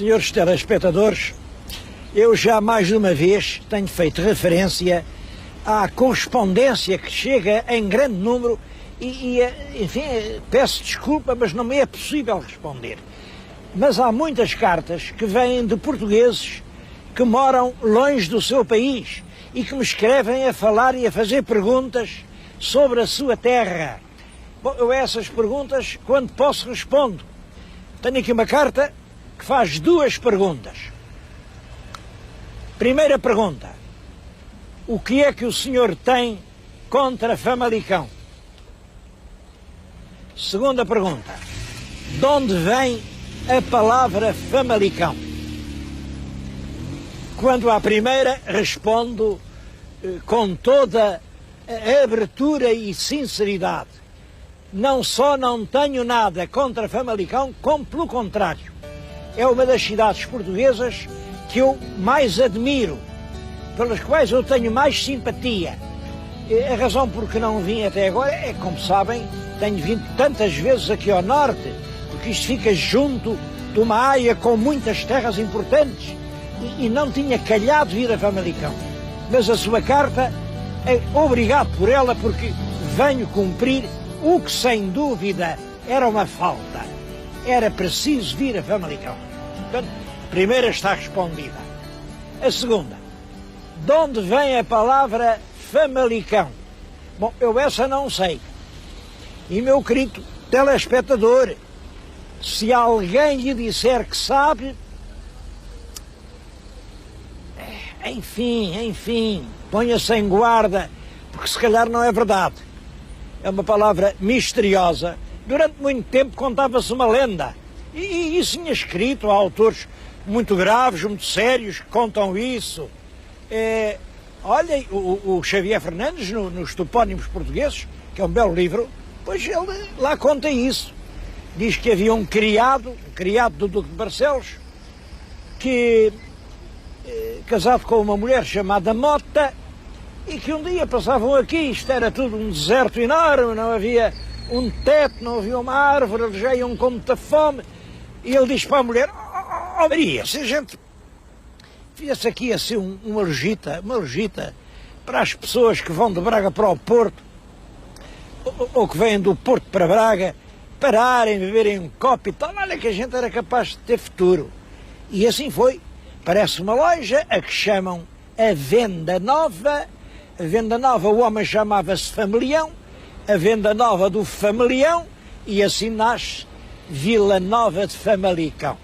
Senhores telespectadores, eu já mais de uma vez tenho feito referência à correspondência que chega em grande número enfim, peço desculpa, mas não me é possível responder. Mas há muitas cartas que vêm de portugueses que moram longe do seu país e que me escrevem a falar e a fazer perguntas sobre a sua terra. Bom, eu a essas perguntas, quando posso, respondo. Tenho aqui uma carta que faz duas perguntas. Primeira pergunta: o que é que o senhor tem contra Famalicão? Segunda pergunta: de onde vem a palavra Famalicão? Quando à primeira, respondo com toda a abertura e sinceridade. Não só não tenho nada contra Famalicão, como pelo contrário. É uma das cidades portuguesas que eu mais admiro, pelas quais eu tenho mais simpatia. A razão por que não vim até agora é, como sabem, tenho vindo tantas vezes aqui ao norte, porque isto fica junto de uma área com muitas terras importantes e não tinha calhado vir a Famalicão. Mas a sua carta, obrigado por ela, porque venho cumprir o que sem dúvida era uma falta. Era preciso vir a Famalicão. Portanto, a primeira está respondida. A segunda: de onde vem a palavra Famalicão? Bom, eu essa não sei. E meu querido telespectador, se alguém lhe disser que sabe, enfim, ponha-se em guarda, porque se calhar não é verdade. É uma palavra misteriosa. Durante muito tempo contava-se uma lenda. E isso tinha escrito, há autores muito graves, muito sérios, que contam isso. Olhem, o Xavier Fernandes, nos topónimos portugueses, que é um belo livro, pois ele lá conta isso. Diz que havia um criado do Duque de Barcelos, que, casado com uma mulher chamada Mota, e que um dia passavam aqui, isto era tudo um deserto enorme, não havia um teto, não havia uma árvore, eles já iam com muita fome, e ele diz para a mulher: oh Maria, se a gente fizesse aqui assim uma lojita para as pessoas que vão de Braga para o Porto, ou que vêm do Porto para Braga, pararem, beberem um copo e tal, olha que a gente era capaz de ter futuro. E assim foi. Parece uma loja a que chamam a Venda Nova. A Venda Nova, o homem chamava-se Famalião, a Venda Nova do Famalião, e assim nasce Vila Nova de Famalicão.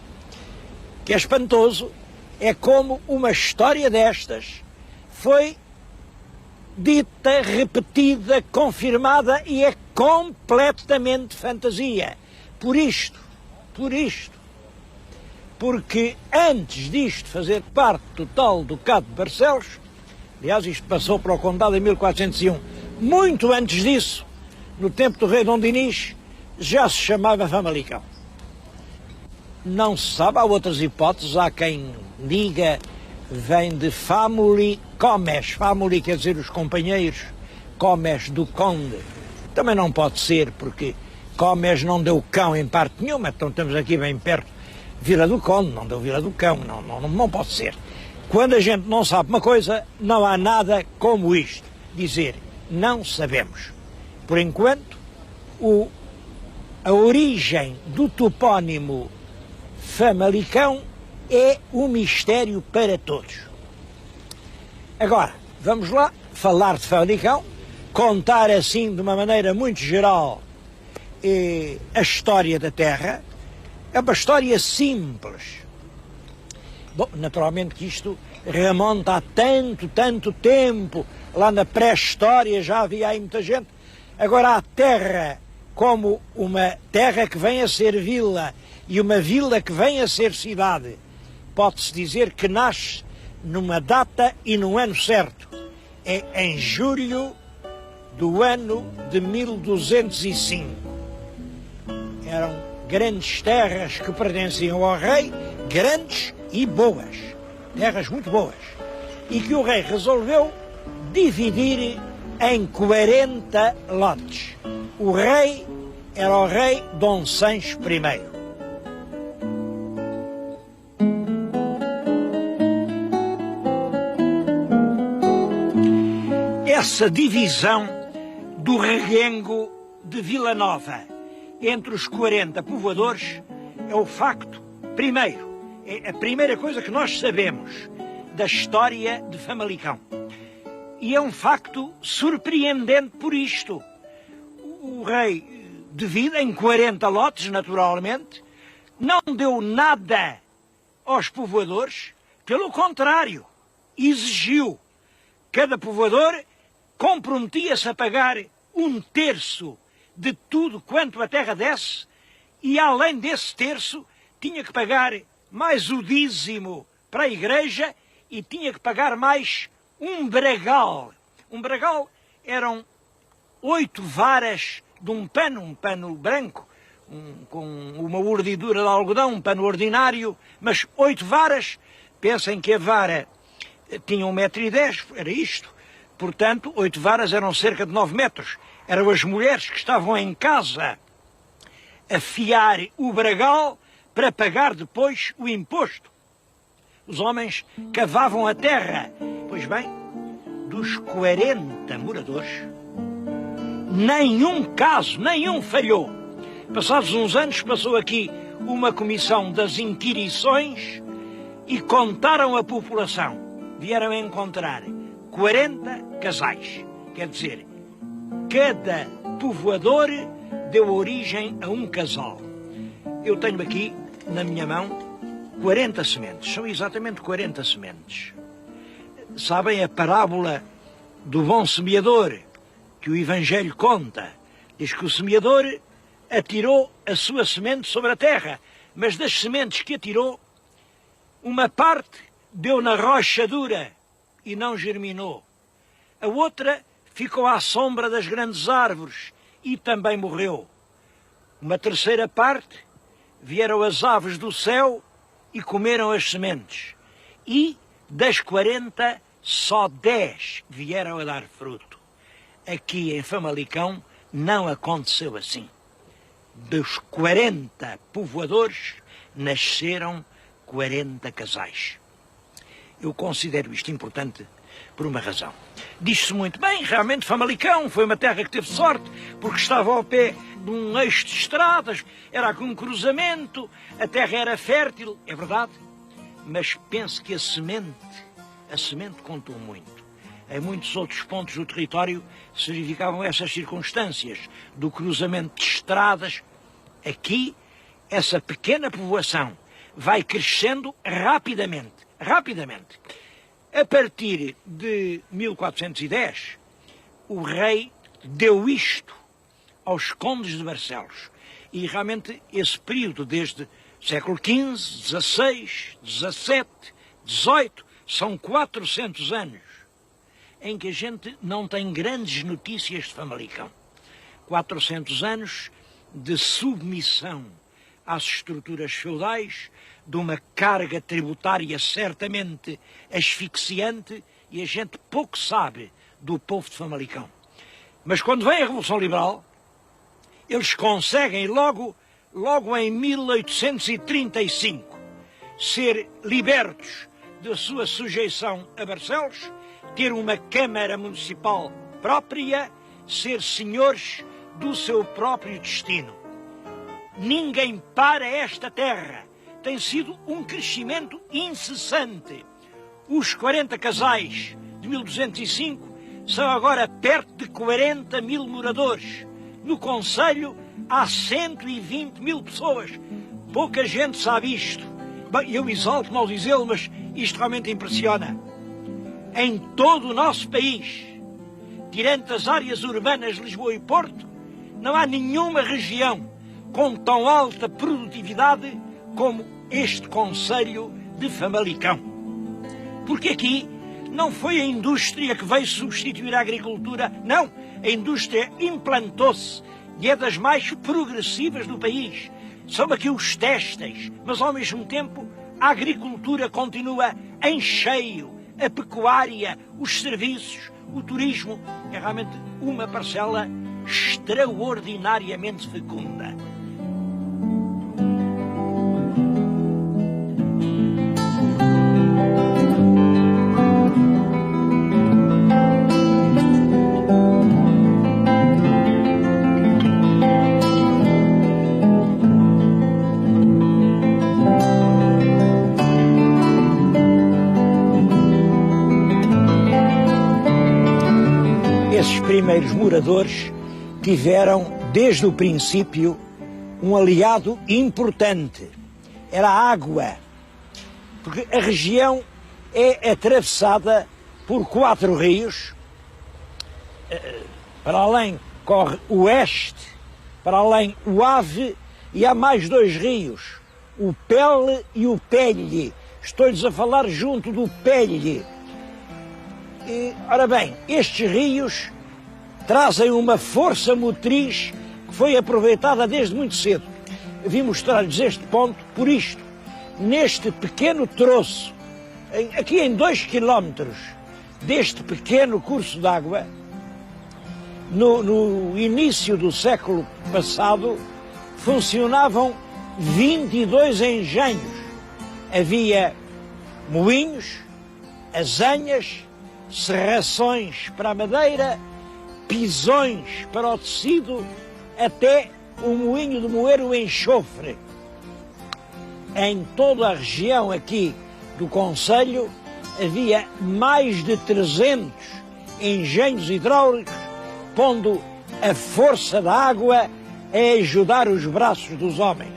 Que é espantoso, é como uma história destas foi dita, repetida, confirmada, e é completamente fantasia. Por isto, porque antes disto fazer parte total do Ducado de Barcelos, aliás, isto passou para o Condado em 1401, muito antes disso, no tempo do rei Dom Dinis, já se chamava Famalicão. Não se sabe, há outras hipóteses, há quem diga vem de famuli comes, famuli quer dizer os companheiros, comes do conde. Também não pode ser, porque comes não deu cão em parte nenhuma, então estamos aqui bem perto, Vila do Conde, não deu Vila do Cão, não pode ser. Quando a gente não sabe uma coisa, não há nada como isto, dizer não sabemos. Por enquanto, a origem do topónimo Famalicão é um mistério para todos. Agora, vamos lá falar de Famalicão, contar assim de uma maneira muito geral a história da terra. É uma história simples. Bom, naturalmente que isto remonta a tanto tempo, lá na pré-história já havia aí muita gente. Agora a terra como uma terra que vem a ser vila e uma vila que vem a ser cidade, pode-se dizer que nasce numa data e num ano certo. É em julho do ano de 1205. Eram grandes terras que pertenciam ao rei, grandes e boas, terras muito boas, e que o rei resolveu dividir em 40 lotes. O rei era o rei Dom Sancho I. essa divisão do reguengo de Vila Nova entre os 40 povoadores é o facto, primeiro, é a primeira coisa que nós sabemos da história de Famalicão. E é um facto surpreendente por isto. O rei divide em 40 lotes, naturalmente, não deu nada aos povoadores, pelo contrário, exigiu. Cada povoador comprometia-se a pagar 1/3 de tudo quanto a terra desse, e além desse terço tinha que pagar mais o dízimo para a igreja e tinha que pagar mais um bragal. Um bragal eram 8 varas de um pano branco, com uma urdidura de algodão, um pano ordinário, mas 8 varas. Pensem que a vara tinha 1,10 m, era isto. Portanto, 8 varas eram cerca de 9 metros. Eram as mulheres que estavam em casa a fiar o bragal para pagar depois o imposto. Os homens cavavam a terra. Pois bem, dos 40 moradores, nenhum falhou. Passados uns anos, passou aqui uma comissão das inquirições e contaram a população. Vieram a encontrar 40 casais. Quer dizer, cada povoador deu origem a um casal. Eu tenho aqui, na minha mão, 40 sementes. São exatamente 40 sementes. Sabem a parábola do bom semeador, que o Evangelho conta? Diz que o semeador atirou a sua semente sobre a terra, mas das sementes que atirou, uma parte deu na rocha dura e não germinou. A outra ficou à sombra das grandes árvores e também morreu. Uma terceira parte vieram as aves do céu e comeram as sementes. E das 40, só 10 vieram a dar fruto. Aqui em Famalicão não aconteceu assim. Dos 40 povoadores nasceram 40 casais. Eu considero isto importante por uma razão. Diz-se muito bem, realmente Famalicão foi uma terra que teve sorte, porque estava ao pé de um eixo de estradas, era com um cruzamento, a terra era fértil, é verdade, mas penso que a semente contou muito. Em muitos outros pontos do território se verificavam essas circunstâncias do cruzamento de estradas. Aqui, essa pequena povoação vai crescendo rapidamente. A partir de 1410, o rei deu isto aos condes de Barcelos. E realmente esse período, desde século XV, XVI, XVII, XVIII, são 400 anos em que a gente não tem grandes notícias de Famalicão. 400 anos de submissão às estruturas feudais, de uma carga tributária certamente asfixiante, e a gente pouco sabe do povo de Famalicão. Mas quando vem a Revolução Liberal, eles conseguem logo em 1835 ser libertos da sua sujeição a Barcelos, ter uma Câmara Municipal própria, ser senhores do seu próprio destino. Ninguém para esta terra. Tem sido um crescimento incessante. Os 40 casais de 1205 são agora perto de 40 mil moradores. No concelho há 120 mil pessoas. Pouca gente sabe isto. Bem, eu exalto-me ao dizê-lo, mas isto realmente impressiona. Em todo o nosso país, tirando as áreas urbanas de Lisboa e Porto, não há nenhuma região com tão alta produtividade como este concelho de Famalicão. Porque aqui não foi a indústria que veio substituir a agricultura, não. A indústria implantou-se e é das mais progressivas do país. São aqui os têxteis, mas ao mesmo tempo a agricultura continua em cheio, a pecuária, os serviços, o turismo. É realmente uma parcela extraordinariamente fecunda. primeiros moradores tiveram, desde o princípio, um aliado importante. Era a água, porque a região é atravessada por 4 rios. Para além corre o Oeste, para além o Ave, e há mais 2 rios, o Pele e o Pelhe. Estou-lhes a falar junto do Pelhe. Ora bem, estes rios trazem uma força motriz que foi aproveitada desde muito cedo. Vim mostrar-lhes este ponto por isto. Neste pequeno troço, aqui em 2 quilómetros deste pequeno curso d'água, no início do século passado, funcionavam 22 engenhos. Havia moinhos, azanhas, serrações para a madeira, pisões para o tecido, até o moinho de moer o enxofre. Em toda a região aqui do concelho havia mais de 300 engenhos hidráulicos, pondo a força da água a ajudar os braços dos homens.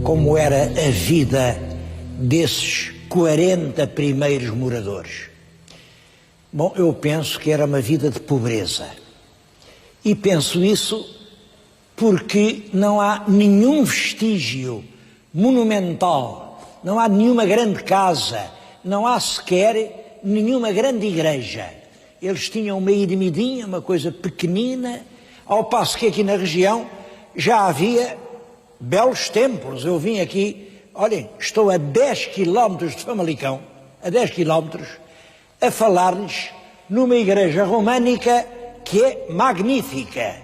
Como era a vida desses 40 primeiros moradores? Bom, eu penso que era uma vida de pobreza. E penso isso porque não há nenhum vestígio monumental, não há nenhuma grande casa, não há sequer nenhuma grande igreja. Eles tinham uma ermidinha, uma coisa pequenina, ao passo que aqui na região já havia belos templos. Eu vim aqui, olhem, estou a 10 quilómetros de Famalicão, a 10 quilómetros, a falar-lhes numa igreja românica que é magnífica.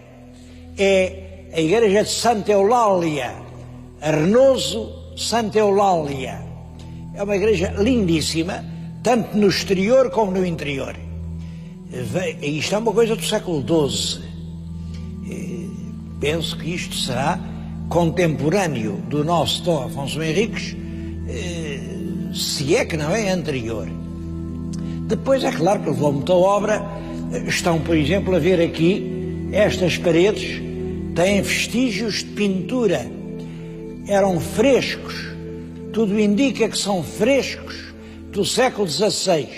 É a igreja de Santa Eulália, Arnoso Santa Eulália. É uma igreja lindíssima, tanto no exterior como no interior. Isto é uma coisa do século XII. Penso que isto será contemporâneo do nosso Dom Afonso Henriques, se é que não é anterior. Depois é claro que levou muita obra. Estão, por exemplo, a ver aqui estas paredes, têm vestígios de pintura, eram frescos, tudo indica que são frescos do século XVI.